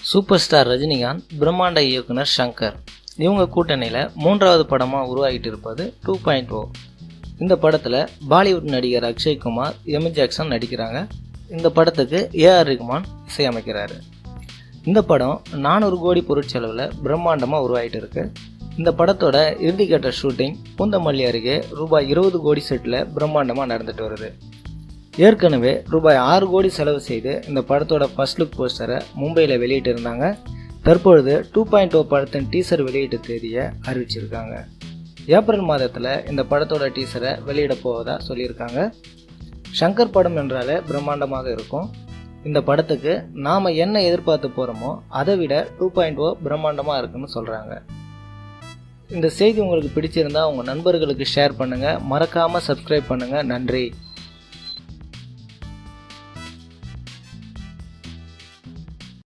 Super star Rajinikanth, பிரம்மாண்ட இயக்குனர் சங்கர் இவங்க கூட்டணியில் 3வது படமாக உருவாகிட்டு இருப்பது 2.0. இந்த படத்தில் பாலிவுட் நடிகர் அக்ஷய் குமார், எமி ஜாக்சன் நடிக்கிறாங்க. இந்த படத்துக்கு ஏஆர் ரஹ்மான் இசையமைக்கிறாரு. இந்த படம் 400 கோடி பொருட்செலவில் பிரம்மாண்டமாக உருவாகிட்டு இருக்கு. இந்த படத்தோட இறுதிக்கட்ட ஷூட்டிங் பூந்தமல்லி அருகே ரூபாய் 20 கோடி செட்டில் பிரம்மாண்டமாக நடந்துட்டு வருது. ஏற்கனவே ரூபாய் 6 கோடி செலவு செய்து இந்த படத்தோட ஃபர்ஸ்ட் லுக் போஸ்டரை மும்பையில் வெளியிட்டு இருந்தாங்க. தற்பொழுது 2.0 படத்தின் டீசர் வெளியீட்டு தேதியை அறிவிச்சிருக்காங்க. ஏப்ரல் மாதத்தில் இந்த படத்தோட டீசரை வெளியிட போவதாக சொல்லியிருக்காங்க. சங்கர் படம் என்றாலே பிரம்மாண்டமாக இருக்கும். இந்த படத்துக்கு நாம் என்ன எதிர்பார்த்து போகிறோமோ அதை விட 2.0 பிரம்மாண்டமாக இருக்குன்னு சொல்கிறாங்க. இந்த செய்தி உங்களுக்கு பிடிச்சிருந்தா உங்கள் நண்பர்களுக்கு ஷேர் பண்ணுங்கள். மறக்காமல் சப்ஸ்கிரைப் பண்ணுங்கள். நன்றி.